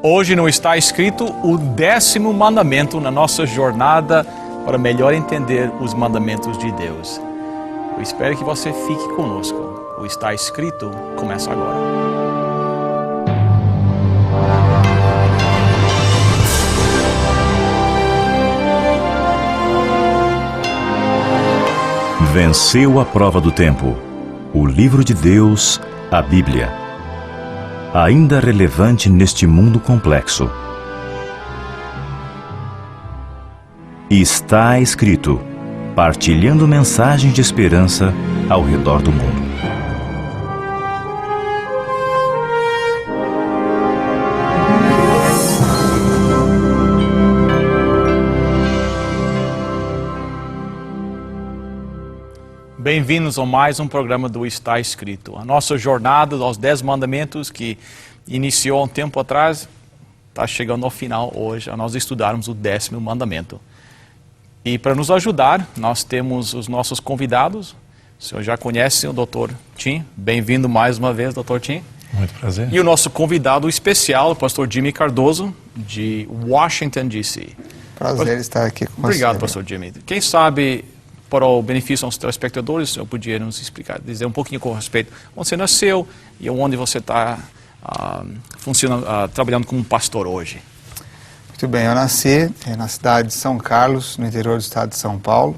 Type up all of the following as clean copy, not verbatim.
Hoje não está escrito o 10º mandamento na nossa jornada para melhor entender os mandamentos de Deus. Eu espero que você fique conosco. O Está Escrito começa agora. Venceu a prova do tempo. O livro de Deus, a Bíblia. Ainda relevante neste mundo complexo. Está escrito, partilhando mensagens de esperança ao redor do mundo. Bem-vindos a mais um programa do Está Escrito. A nossa jornada aos 10 mandamentos, que iniciou há um tempo atrás, está chegando ao final hoje, a nós estudarmos o 10º mandamento. E para nos ajudar, nós temos os nossos convidados. O senhor já conhece o Dr. Tim. Bem-vindo mais uma vez, Dr. Tim. Muito prazer. E o nosso convidado especial, o pastor Jimmy Cardoso, de Washington, D.C. Prazer estar aqui com você. Obrigado, pastor Jimmy. Quem sabe, para o benefício aos telespectadores, o senhor podia nos explicar, dizer um pouquinho com respeito onde você nasceu e onde você está trabalhando como pastor hoje. Muito bem, eu nasci na cidade de São Carlos, no interior do estado de São Paulo.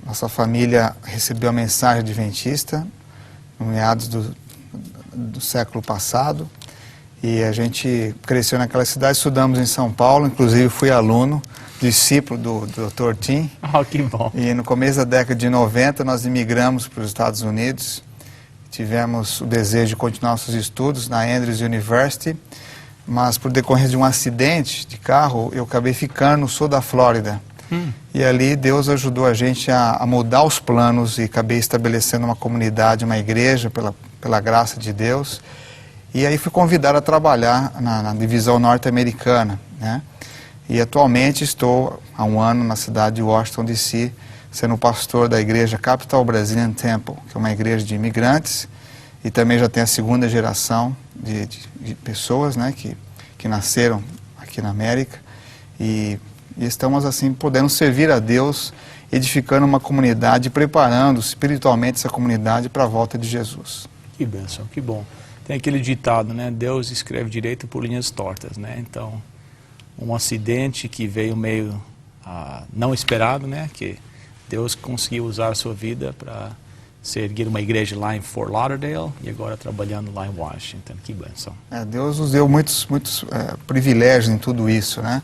Nossa família recebeu a mensagem adventista no meados do século passado e a gente cresceu naquela cidade, estudamos em São Paulo, inclusive fui aluno, discípulo do Dr. Tim. Oh, que bom. E no começo da década de 90 nós imigramos para os Estados Unidos. Tivemos o desejo de continuar nossos estudos na Andrews University, mas por decorrer de um acidente de carro, eu acabei ficando no sul da Flórida. E ali Deus ajudou a gente a mudar os planos e acabei estabelecendo uma comunidade, uma igreja, pela graça de Deus. E aí fui convidado a trabalhar na divisão norte-americana, né? E atualmente estou há um ano na cidade de Washington, D.C., sendo pastor da igreja Capital Brazilian Temple, que é uma igreja de imigrantes, e também já tem a segunda geração de pessoas, né, que nasceram aqui na América, e estamos assim podendo servir a Deus, edificando uma comunidade, preparando espiritualmente essa comunidade para a volta de Jesus. Que bênção, que bom. Tem aquele ditado, né, Deus escreve direito por linhas tortas, né, então um acidente que veio meio não esperado, né, que Deus conseguiu usar a sua vida para erguer uma igreja lá em Fort Lauderdale e agora trabalhando lá em Washington. Que bênção. Deus nos deu muitos privilégios em tudo isso, né?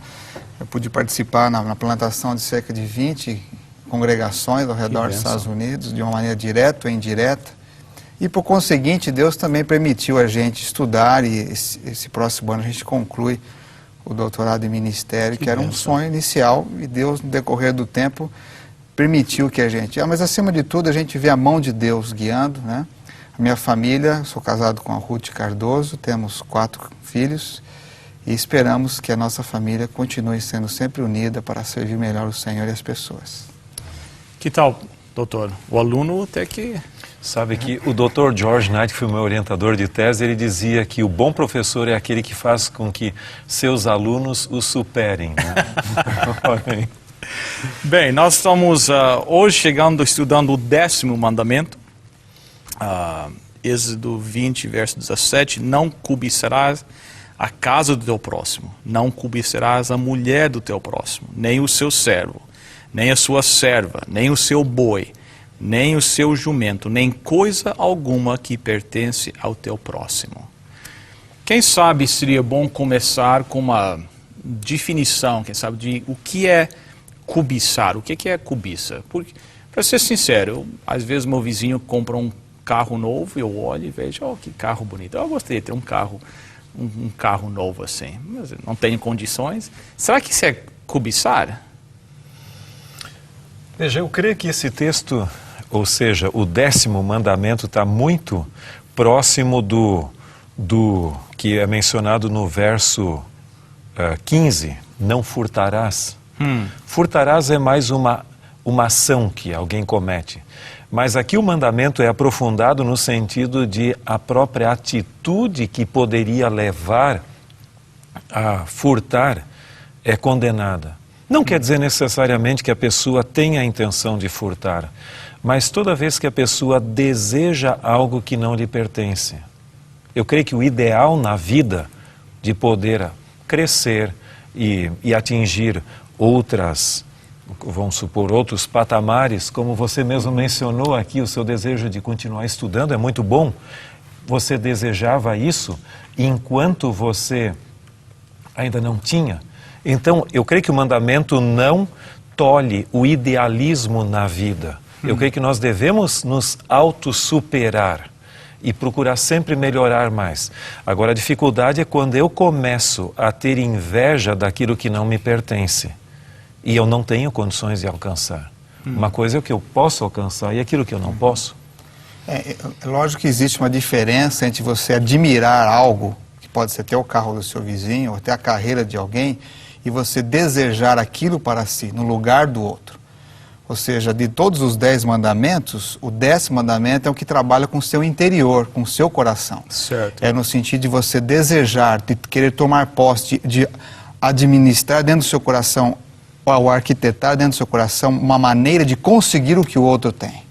Eu pude participar na plantação de cerca de 20 congregações ao redor dos Estados Unidos, de uma maneira direta ou indireta. E, por conseguinte, Deus também permitiu a gente estudar e esse próximo ano a gente conclui o doutorado em ministério, que era um sonho inicial, e Deus, no decorrer do tempo, permitiu que a gente... mas, acima de tudo, a gente vê a mão de Deus guiando, né? A minha família, sou casado com a Ruth Cardoso, temos 4 filhos, e esperamos que a nossa família continue sendo sempre unida para servir melhor o Senhor e as pessoas. Que tal, doutor? O aluno até que... Sabe que o Dr. George Knight, que foi o meu orientador de tese, ele dizia que o bom professor é aquele que faz com que seus alunos o superem, né? Bem, nós estamos hoje estudando o 10º mandamento, Êxodo 20, verso 17, não cobiçarás a casa do teu próximo, não cobiçarás a mulher do teu próximo, nem o seu servo, nem a sua serva, nem o seu boi, nem o seu jumento, nem coisa alguma que pertence ao teu próximo. Quem sabe seria bom começar com uma definição, quem sabe, de o que é cobiçar, o que é cobiça? Porque, para ser sincero, às vezes meu vizinho compra um carro novo, eu olho e vejo, oh, que carro bonito, eu gostaria de ter um carro novo assim, mas eu não tenho condições. Será que isso é cobiçar? Veja, eu creio que esse texto, ou seja, o 10º mandamento está muito próximo do que é mencionado no verso 15, não furtarás. Furtarás é mais uma ação que alguém comete. Mas aqui o mandamento é aprofundado no sentido de a própria atitude que poderia levar a furtar é condenada. Não quer dizer necessariamente que a pessoa tenha a intenção de furtar, mas toda vez que a pessoa deseja algo que não lhe pertence. Eu creio que o ideal na vida de poder crescer e atingir outras, vamos supor, outros patamares, como você mesmo mencionou aqui, o seu desejo de continuar estudando é muito bom. Você desejava isso enquanto você ainda não tinha. Então, eu creio que o mandamento não tolhe o idealismo na vida. Eu creio que nós devemos nos autossuperar e procurar sempre melhorar mais. Agora, a dificuldade é quando eu começo a ter inveja daquilo que não me pertence e eu não tenho condições de alcançar. Uma coisa é o que eu posso alcançar e aquilo que eu não posso. É lógico que existe uma diferença entre você admirar algo, que pode ser até o carro do seu vizinho, ou até a carreira de alguém, e você desejar aquilo para si, no lugar do outro. Ou seja, de todos os 10 mandamentos, o 10º mandamento é o que trabalha com o seu interior, com o seu coração. Certo. É no sentido de você desejar, de querer tomar posse, de administrar dentro do seu coração, ou arquitetar dentro do seu coração, uma maneira de conseguir o que o outro tem.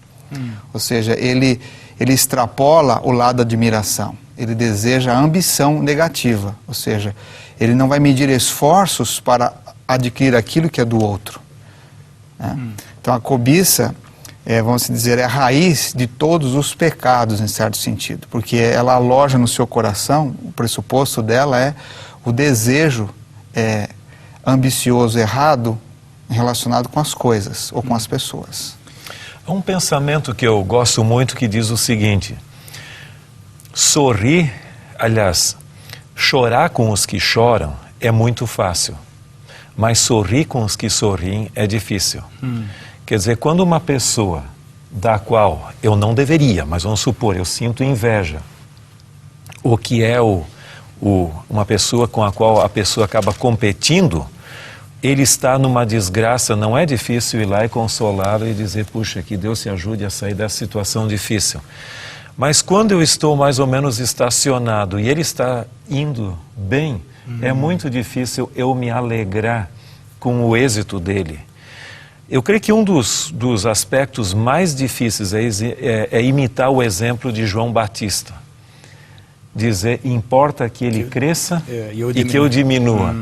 Ou seja, ele extrapola o lado da admiração. Ele deseja a ambição negativa. Ou seja, ele não vai medir esforços para adquirir aquilo que é do outro. Né? Então a cobiça, vamos dizer, é a raiz de todos os pecados, em certo sentido, porque ela aloja no seu coração, o pressuposto dela é o desejo ambicioso, errado, relacionado com as coisas ou com as pessoas. Há um pensamento que eu gosto muito que diz o seguinte: chorar com os que choram é muito fácil, mas sorrir com os que sorriem é difícil. Quer dizer, quando uma pessoa da qual eu não deveria, mas vamos supor, eu sinto inveja, o que é uma pessoa com a qual a pessoa acaba competindo, ele está numa desgraça, não é difícil ir lá e consolá-lo e dizer, puxa, que Deus te ajude a sair dessa situação difícil. Mas quando eu estou mais ou menos estacionado e ele está indo bem, é muito difícil eu me alegrar com o êxito dele. Eu creio que um dos aspectos mais difíceis é imitar o exemplo de João Batista. Dizer, importa que ele cresça e que eu diminua.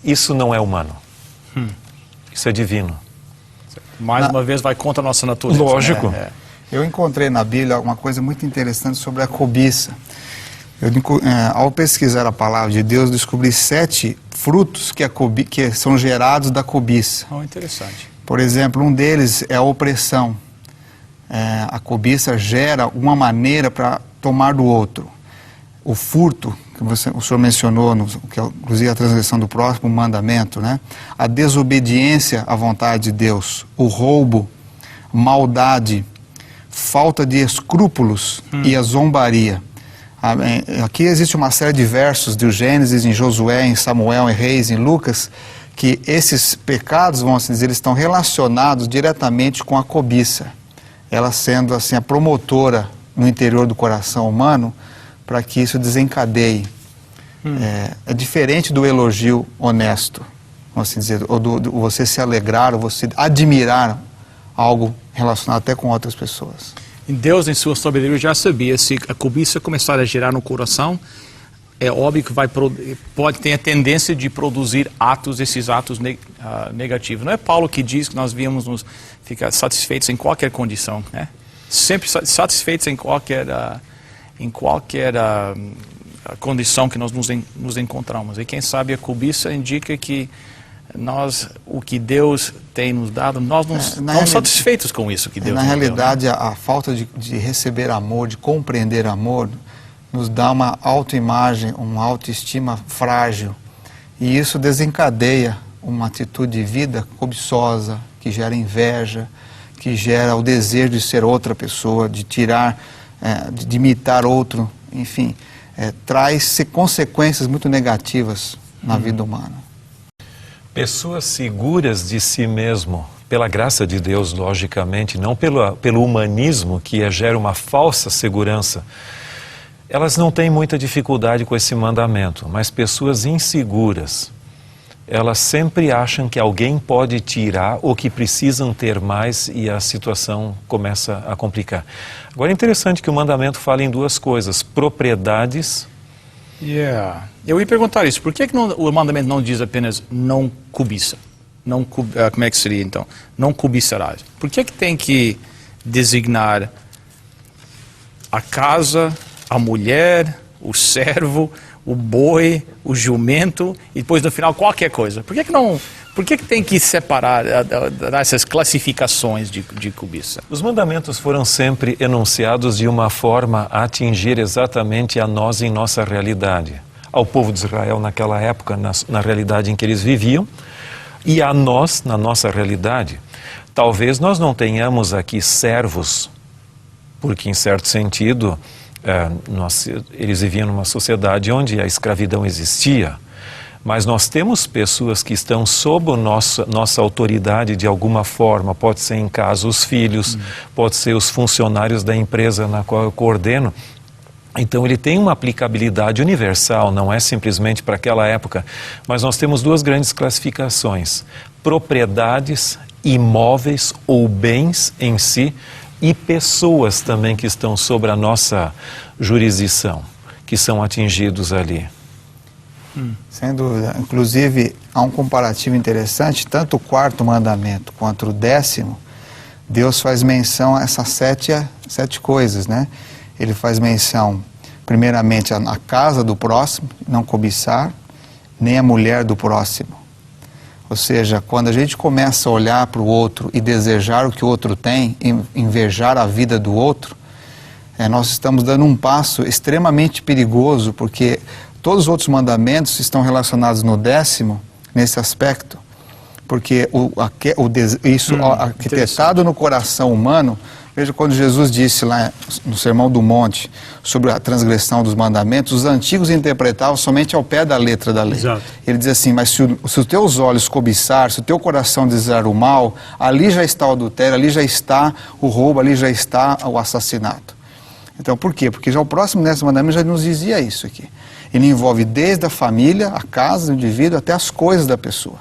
Isso não é humano. Isso é divino. Mais uma vez vai contra a nossa natureza. Lógico. Né? Eu encontrei na Bíblia uma coisa muito interessante sobre a cobiça. Ao pesquisar a palavra de Deus, descobri 7 frutos que são gerados da cobiça. Interessante. Por exemplo, um deles é a opressão. A cobiça gera uma maneira para tomar do outro. O furto, que o senhor mencionou, que é inclusive a transgressão do próximo mandamento, né? A desobediência à vontade de Deus, o roubo, maldade, falta de escrúpulos e a zombaria. Aqui existe uma série de versos de Gênesis, em Josué, em Samuel, em Reis, em Lucas, que esses pecados, vamos dizer, eles estão relacionados diretamente com a cobiça. Ela sendo assim a promotora no interior do coração humano para que isso desencadeie. É diferente do elogio honesto, vamos dizer, ou do você se alegrar, ou você admirar algo relacionado até com outras pessoas. Deus, em sua sabedoria, já sabia se a cobiça começar a gerar no coração, é óbvio que pode ter a tendência de produzir esses atos negativos. Não é Paulo que diz que nós devíamos nos ficar satisfeitos em qualquer condição, né? Sempre satisfeitos em qualquer condição que nós nos encontramos. E quem sabe a cobiça indica que o que Deus tem nos dado, nós não estamos satisfeitos com isso que Deus nos deu. Na realidade, a falta de receber amor, de compreender amor, nos dá uma autoimagem, uma autoestima frágil. E isso desencadeia uma atitude de vida cobiçosa, que gera inveja, que gera o desejo de ser outra pessoa, de de imitar outro, enfim, traz consequências muito negativas na vida humana. Pessoas seguras de si mesmo pela graça de Deus, logicamente, não pelo humanismo que gera uma falsa segurança, elas não têm muita dificuldade com esse mandamento, mas pessoas inseguras, elas sempre acham que alguém pode tirar ou que precisam ter mais e a situação começa a complicar. Agora é interessante que o mandamento fala em duas coisas, propriedades. Eu ia perguntar isso, por que o mandamento não diz apenas não cobiça? Como é que seria então? Não cobiçarás. Por que tem que designar a casa, a mulher, o servo, o boi, o jumento e depois no final qualquer coisa? Por que tem que separar, dar essas classificações de cobiça? Os mandamentos foram sempre enunciados de uma forma a atingir exatamente a nós em nossa realidade. Ao povo de Israel naquela época, na realidade em que eles viviam, e a nós, na nossa realidade. Talvez nós não tenhamos aqui servos, porque em certo sentido eles viviam numa sociedade onde a escravidão existia, mas nós temos pessoas que estão sob nossa autoridade de alguma forma, pode ser em casa os filhos, pode ser os funcionários da empresa na qual eu coordeno. Então ele tem uma aplicabilidade universal, não é simplesmente para aquela época, mas nós temos duas grandes classificações, propriedades, imóveis ou bens em si, e pessoas também que estão sobre a nossa jurisdição, que são atingidos ali. Sem dúvida. Inclusive, há um comparativo interessante, tanto o quarto mandamento quanto o 10º, Deus faz menção a essas sete coisas, né? Ele faz menção, primeiramente, à casa do próximo, não cobiçar, nem a mulher do próximo. Ou seja, quando a gente começa a olhar para o outro e desejar o que o outro tem, invejar a vida do outro, nós estamos dando um passo extremamente perigoso, porque todos os outros mandamentos estão relacionados no 10º, nesse aspecto, porque isso arquitetado no coração humano. Veja, quando Jesus disse lá no Sermão do Monte sobre a transgressão dos mandamentos, os antigos interpretavam somente ao pé da letra da lei. Exato. Ele diz assim, mas se os teus olhos cobiçar, se o teu coração desejar o mal, ali já está o adultério, ali já está o roubo, ali já está o assassinato. Então, por quê? Porque já o próximo 10º mandamento já nos dizia isso aqui. Ele envolve desde a família, a casa do indivíduo, até as coisas da pessoa.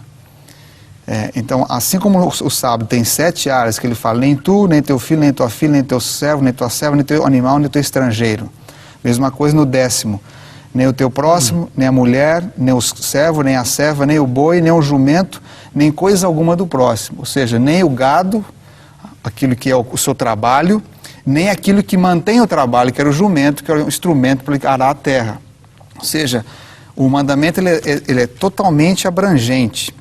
Então, assim como o sábado tem 7 áreas que ele fala, nem tu, nem teu filho, nem tua filha, nem teu servo, nem tua serva, nem teu animal, nem teu estrangeiro. Mesma coisa no 10º. Nem o teu próximo, nem a mulher, nem o servo, nem a serva, nem o boi, nem o jumento, nem coisa alguma do próximo. Ou seja, nem o gado, aquilo que é o seu trabalho, nem aquilo que mantém o trabalho, que era o jumento, que era o instrumento para arar a terra. Ou seja, o mandamento ele é totalmente abrangente.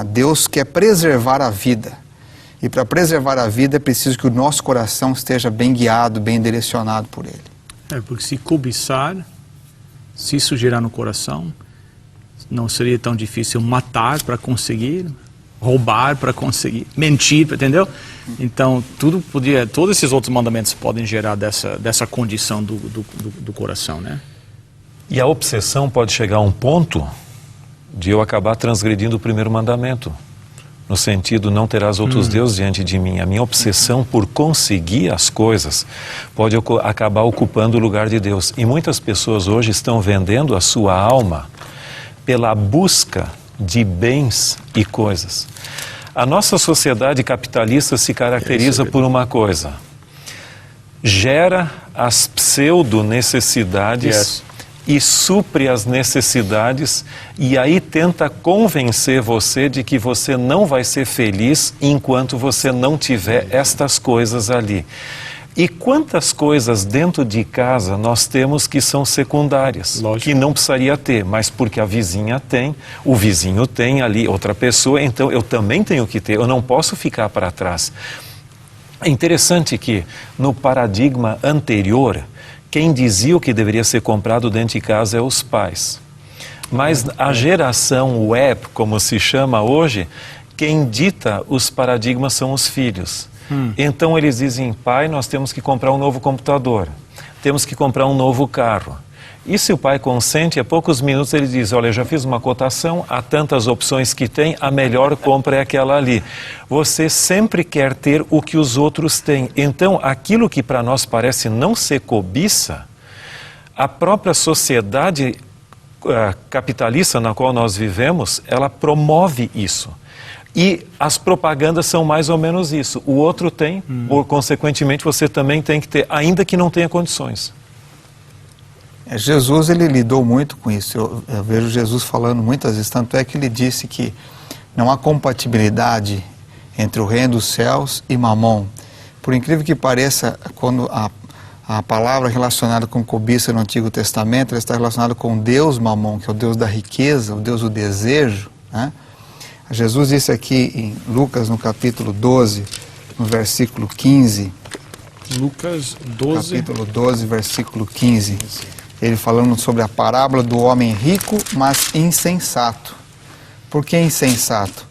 Deus quer preservar a vida. E para preservar a vida é preciso que o nosso coração esteja bem guiado, bem direcionado por Ele. Porque se cobiçar, se isso gerar no coração, não seria tão difícil matar para conseguir, roubar para conseguir, mentir, entendeu? Então, todos esses outros mandamentos podem gerar dessa condição do coração, né? E a obsessão pode chegar a um ponto de eu acabar transgredindo o primeiro mandamento, no sentido, não terás outros deuses diante de mim. A minha obsessão por conseguir as coisas pode acabar ocupando o lugar de Deus. E muitas pessoas hoje estão vendendo a sua alma pela busca de bens e coisas. A nossa sociedade capitalista se caracteriza por uma coisa: gera as pseudo-necessidades e supre as necessidades, e aí tenta convencer você de que você não vai ser feliz enquanto você não tiver estas coisas ali. E quantas coisas dentro de casa nós temos que são secundárias, lógico, que não precisaria ter, mas porque a vizinha tem, o vizinho tem ali, outra pessoa, então eu também tenho que ter, eu não posso ficar para trás. É interessante que no paradigma anterior, quem dizia o que deveria ser comprado dentro de casa é os pais. Mas a geração web, como se chama hoje, quem dita os paradigmas são os filhos. Então eles dizem, pai, nós temos que comprar um novo computador, temos que comprar um novo carro. E se o pai consente, a poucos minutos ele diz, olha, eu já fiz uma cotação, há tantas opções que tem, a melhor compra é aquela ali. Você sempre quer ter o que os outros têm. Então, aquilo que para nós parece não ser cobiça, a própria sociedade capitalista na qual nós vivemos, ela promove isso. E as propagandas são mais ou menos isso. O outro tem, ou consequentemente você também tem que ter, ainda que não tenha condições. Jesus, ele lidou muito com isso. Eu vejo Jesus falando muitas vezes, tanto é que ele disse que não há compatibilidade entre o reino dos céus e Mamon. Por incrível que pareça, quando a palavra relacionada com cobiça no Antigo Testamento, ela está relacionada com Deus Mamon, que é o Deus da riqueza, o Deus do desejo, né? Jesus disse aqui em Lucas, no capítulo 12, no versículo 15. Lucas 12. Capítulo 12, versículo 15. Ele falando sobre a parábola do homem rico, mas insensato. Por que insensato?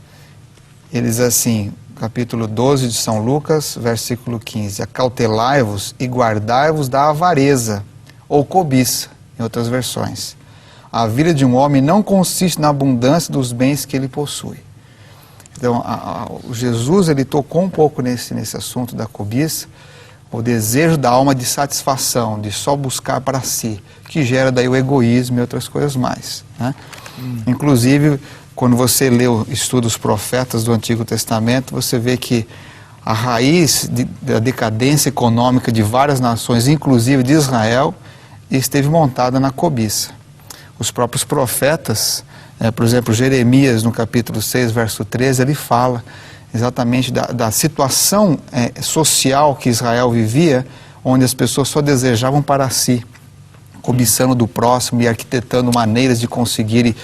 Ele diz assim, capítulo 12 de São Lucas, versículo 15. Acautelai-vos e guardai-vos da avareza, ou cobiça, em outras versões. A vida de um homem não consiste na abundância dos bens que ele possui. Então, o Jesus, ele tocou um pouco nesse assunto da cobiça, o desejo da alma de satisfação, de só buscar para si, que gera daí o egoísmo e outras coisas mais, né? Inclusive, quando você lê o estudo dos profetas do Antigo Testamento, você vê que a raiz da decadência econômica de várias nações, inclusive de Israel, esteve montada na cobiça. Os próprios profetas, por exemplo, Jeremias, no capítulo 6, verso 13, ele fala exatamente da situação social que Israel vivia, onde as pessoas só desejavam para si, cobiçando do próximo e arquitetando maneiras de conseguir,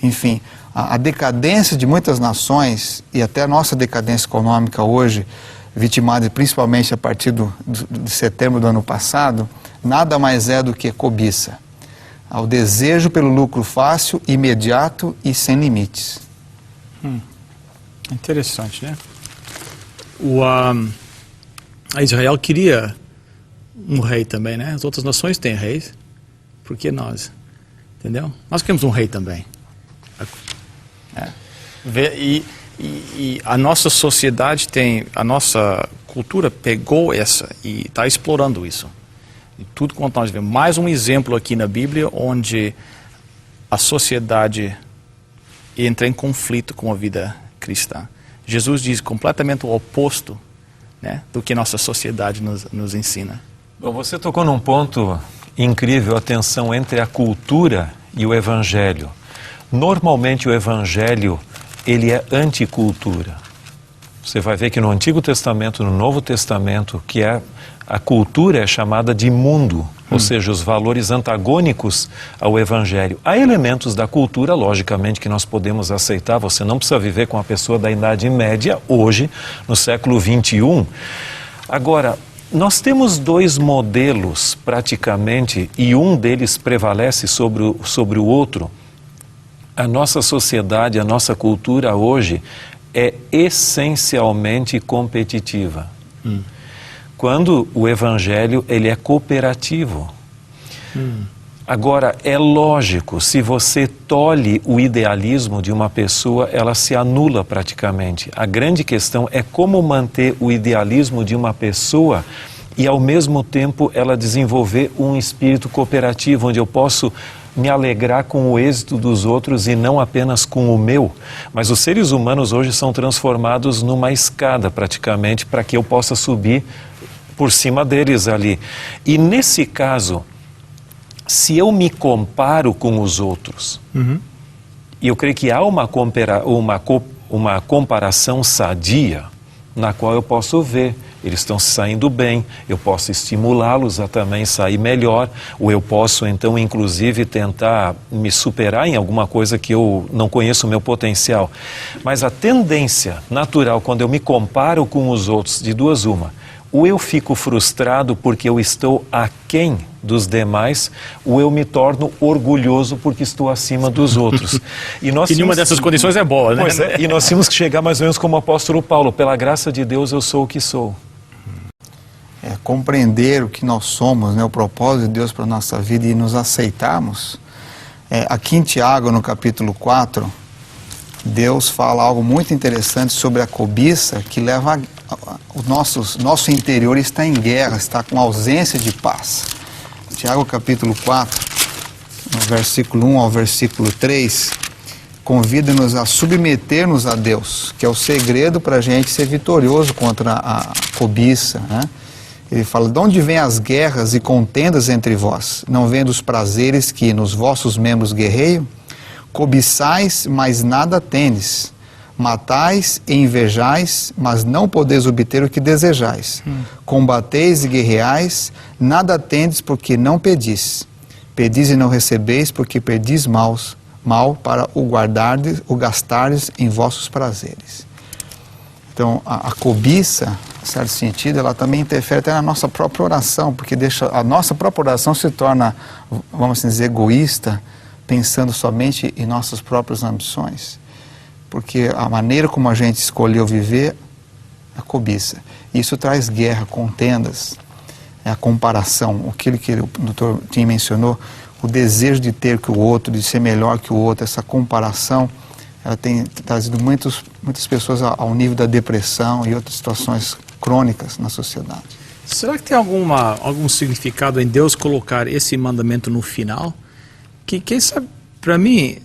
enfim, a decadência de muitas nações e até a nossa decadência econômica hoje, vitimada principalmente a partir de setembro do ano passado, nada mais é do que cobiça. Ao desejo pelo lucro fácil, imediato e sem limites. Interessante, né? A Israel queria um rei também, né? As outras nações têm reis. Por que nós? Entendeu? Nós queremos um rei também. E a nossa sociedade a nossa cultura pegou essa e está explorando isso. E tudo quanto nós vemos. Mais um exemplo aqui na Bíblia onde a sociedade entra em conflito com a vida cristã. Jesus diz completamente o oposto, né, do que nossa sociedade nos ensina. Bom, você tocou num ponto incrível, a tensão entre a cultura e o evangelho. Normalmente o evangelho, ele é anticultura. Você vai ver que no Antigo Testamento, no Novo Testamento, que a cultura é chamada de mundo, ou seja, os valores antagônicos ao Evangelho. Há elementos da cultura, logicamente, que nós podemos aceitar. Você não precisa viver com a pessoa da Idade Média hoje, no século XXI. Agora, nós temos dois modelos, praticamente, e um deles prevalece sobre o outro. A nossa sociedade, a nossa cultura hoje é essencialmente competitiva. Quando o evangelho, ele é cooperativo. Agora, é lógico, se você tolhe o idealismo de uma pessoa, ela se anula praticamente. A grande questão é como manter o idealismo de uma pessoa e, ao mesmo tempo, ela desenvolver um espírito cooperativo, onde eu posso me alegrar com o êxito dos outros e não apenas com o meu. Mas os seres humanos hoje são transformados numa escada, praticamente, para que eu possa subir por cima deles ali. E nesse caso, se eu me comparo com os outros, e eu creio que há uma comparação sadia, na qual eu posso ver, eles estão saindo bem, eu posso estimulá-los a também sair melhor, ou eu posso então inclusive tentar me superar em alguma coisa que eu não conheço o meu potencial. Mas a tendência natural, quando eu me comparo com os outros, de duas uma, ou eu fico frustrado porque eu estou aquém dos demais, ou eu me torno orgulhoso porque estou acima dos outros. E nenhuma dessas condições é boa, né? Pois é, e nós temos que chegar mais ou menos como o apóstolo Paulo, pela graça de Deus eu sou o que sou. compreender o que nós somos, né, o propósito de Deus para a nossa vida e nos aceitarmos, aqui em Tiago, no capítulo 4, Deus fala algo muito interessante sobre a cobiça que leva o nosso interior está em guerra, está com ausência de paz. Tiago capítulo 4, no versículo 1 ao versículo 3, convida-nos a submeter-nos a Deus, que é o segredo para a gente ser vitorioso contra a cobiça, né? Ele fala: de onde vêm as guerras e contendas entre vós? Não vêm dos prazeres que nos vossos membros guerreiam? Cobiçais, mas nada tendes. Matais e invejais, mas não podeis obter o que desejais. Combateis e guerreais, nada tendes porque não pedis. Pedis e não recebeis porque pedis mal para o gastardes em vossos prazeres. Então, a cobiça, em certo sentido, ela também interfere até na nossa própria oração, porque a nossa própria oração se torna, vamos dizer, egoísta, pensando somente em nossas próprias ambições. Porque a maneira como a gente escolheu viver, a cobiça. Isso traz guerra, contendas, a comparação, aquilo que o Dr. Tim mencionou, o desejo de ter que o outro, de ser melhor que o outro, essa comparação, ela tem trazido muitas pessoas ao nível da depressão e outras situações crônicas na sociedade. Será que tem algum significado em Deus colocar esse mandamento no final? Quem sabe, para mim,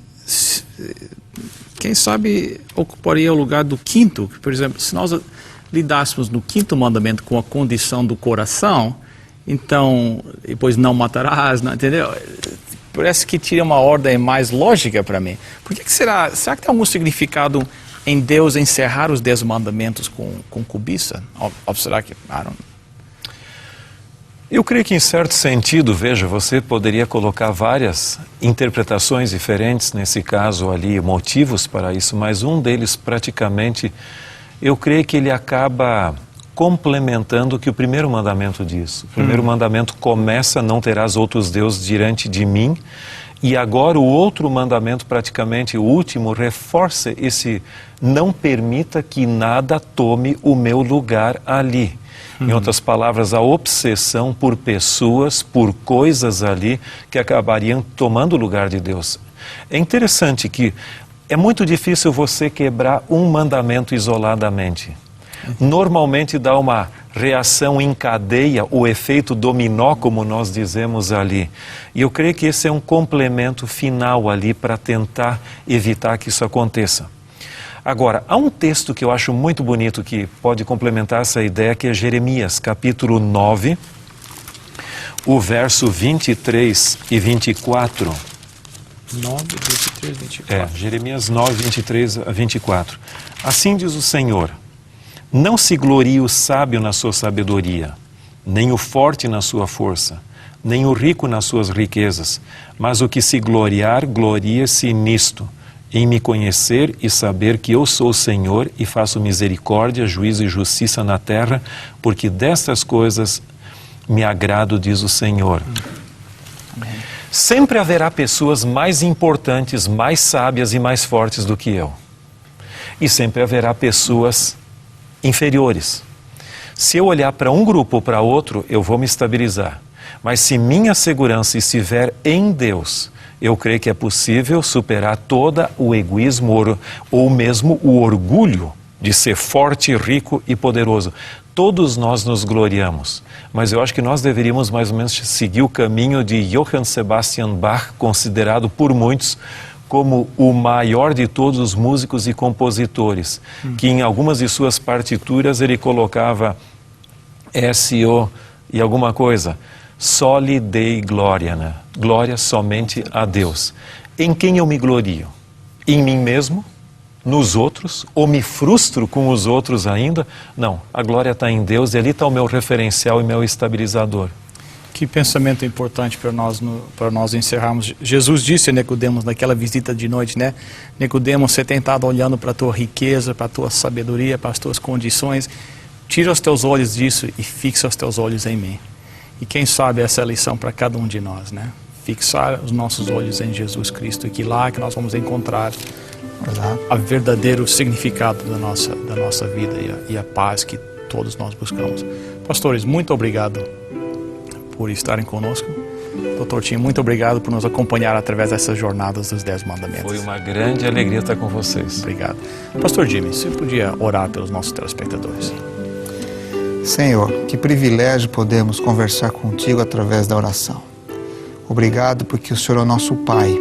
quem sabe ocuparia o lugar do quinto. Por exemplo, se nós lidássemos no quinto mandamento com a condição do coração, então, depois não matarás, não, entendeu? Parece que tira uma ordem mais lógica para mim. Por que será que tem algum significado em Deus encerrar os 10 mandamentos com cobiça? Ou será que... Eu creio que, em certo sentido, veja, você poderia colocar várias interpretações diferentes, nesse caso ali, motivos para isso, mas um deles, praticamente, eu creio que ele acaba complementando o que o primeiro mandamento diz. O primeiro mandamento começa: não terás outros deuses diante de mim, e agora o outro mandamento, praticamente o último, reforça esse: não permita que nada tome o meu lugar ali. Em outras palavras, a obsessão por pessoas, por coisas ali que acabariam tomando o lugar de Deus. É interessante que é muito difícil você quebrar um mandamento isoladamente. Normalmente dá uma reação em cadeia, o efeito dominó, como nós dizemos ali. E eu creio que esse é um complemento final ali para tentar evitar que isso aconteça. Agora, há um texto que eu acho muito bonito que pode complementar essa ideia, que é Jeremias, capítulo 9, o verso 23 e 24. 9, 23, 24. Jeremias 9, 23 a 24. Assim diz o Senhor: não se glorie o sábio na sua sabedoria, nem o forte na sua força, nem o rico nas suas riquezas, mas o que se gloriar, glorie-se nisto, em me conhecer e saber que eu sou o Senhor e faço misericórdia, juízo e justiça na terra, porque destas coisas me agrado, diz o Senhor. Sempre haverá pessoas mais importantes, mais sábias e mais fortes do que eu. E sempre haverá pessoas inferiores. Se eu olhar para um grupo ou para outro, eu vou me estabilizar. Mas se minha segurança estiver em Deus, eu creio que é possível superar todo o egoísmo ou mesmo o orgulho de ser forte, rico e poderoso. Todos nós nos gloriamos, mas eu acho que nós deveríamos mais ou menos seguir o caminho de Johann Sebastian Bach, considerado por muitos como o maior de todos os músicos e compositores, que em algumas de suas partituras ele colocava S.O. e alguma coisa, Soli Dei Gloria, né? Glória somente a Deus. Em quem eu me glorio? Em mim mesmo? Nos outros? Ou me frustro com os outros ainda? Não, a glória está em Deus e ali está o meu referencial e meu estabilizador. Que pensamento importante para nós encerrarmos. Jesus disse a Nicodemos naquela visita de noite, né? Nicodemos, você tem estado olhando para a tua riqueza, para a tua sabedoria, para as tuas condições. Tira os teus olhos disso e fixa os teus olhos em mim. E quem sabe essa é a lição para cada um de nós, né? Fixar os nossos olhos em Jesus Cristo, e que lá que nós vamos encontrar o verdadeiro significado da nossa vida e a paz que todos nós buscamos. Pastores, muito obrigado por estarem conosco. Dr. Tim, muito obrigado por nos acompanhar através dessas jornadas dos 10 mandamentos. Foi uma grande alegria estar com vocês. Obrigado. Pastor Jimmy, você podia orar pelos nossos telespectadores? Senhor, que privilégio podemos conversar contigo através da oração. Obrigado porque o Senhor é o nosso Pai.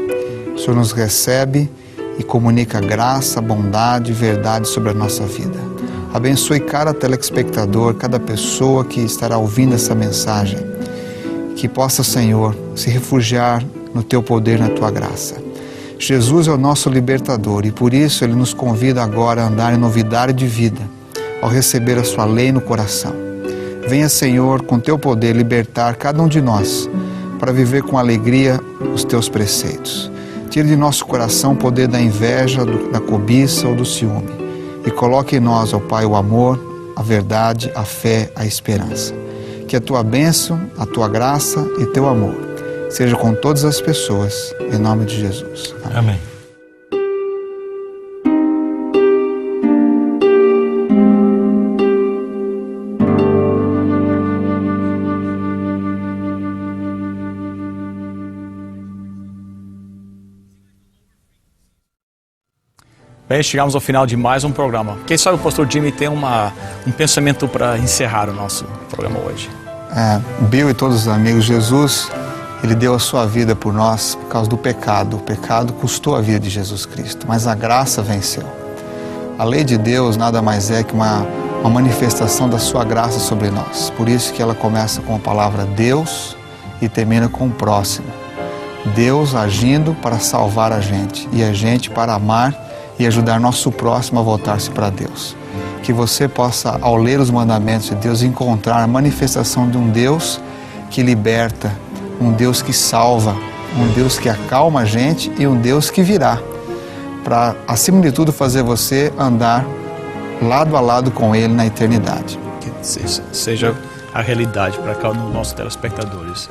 O Senhor nos recebe e comunica graça, bondade e verdade sobre a nossa vida. Abençoe cada telespectador, cada pessoa que estará ouvindo essa mensagem. Que possa, Senhor, se refugiar no Teu poder, na Tua graça. Jesus é o nosso libertador e por isso Ele nos convida agora a andar em novidade de vida, ao receber a Sua lei no coração. Venha, Senhor, com Teu poder libertar cada um de nós, para viver com alegria os Teus preceitos. Tire de nosso coração o poder da inveja, da cobiça ou do ciúme e coloque em nós, ó Pai, o amor, a verdade, a fé, a esperança. Que a Tua bênção, a Tua graça e Teu amor seja com todas as pessoas, em nome de Jesus. Amém. Amém. Bem, chegamos ao final de mais um programa. Quem sabe o pastor Jimmy tem um pensamento para encerrar o nosso programa hoje. Bill e todos os amigos, Jesus, Ele deu a sua vida por nós por causa do pecado. O pecado custou a vida de Jesus Cristo, mas a graça venceu. A lei de Deus nada mais é que uma manifestação da sua graça sobre nós. Por isso que ela começa com a palavra Deus e termina com o próximo. Deus agindo para salvar a gente e a gente para amar e ajudar nosso próximo a voltar-se para Deus. Que você possa, ao ler os mandamentos de Deus, encontrar a manifestação de um Deus que liberta, um Deus que salva, um Deus que acalma a gente e um Deus que virá para, acima de tudo, fazer você andar lado a lado com Ele na eternidade. Que seja a realidade para cada um dos nossos telespectadores.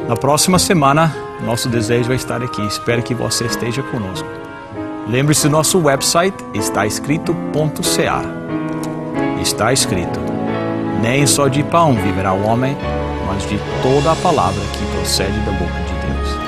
Na próxima semana, nosso desejo é estar aqui. Espero que você esteja conosco. Lembre-se, nosso website está escrito.ca. Está escrito: nem só de pão viverá o homem, mas de toda a palavra que procede da boca de Deus.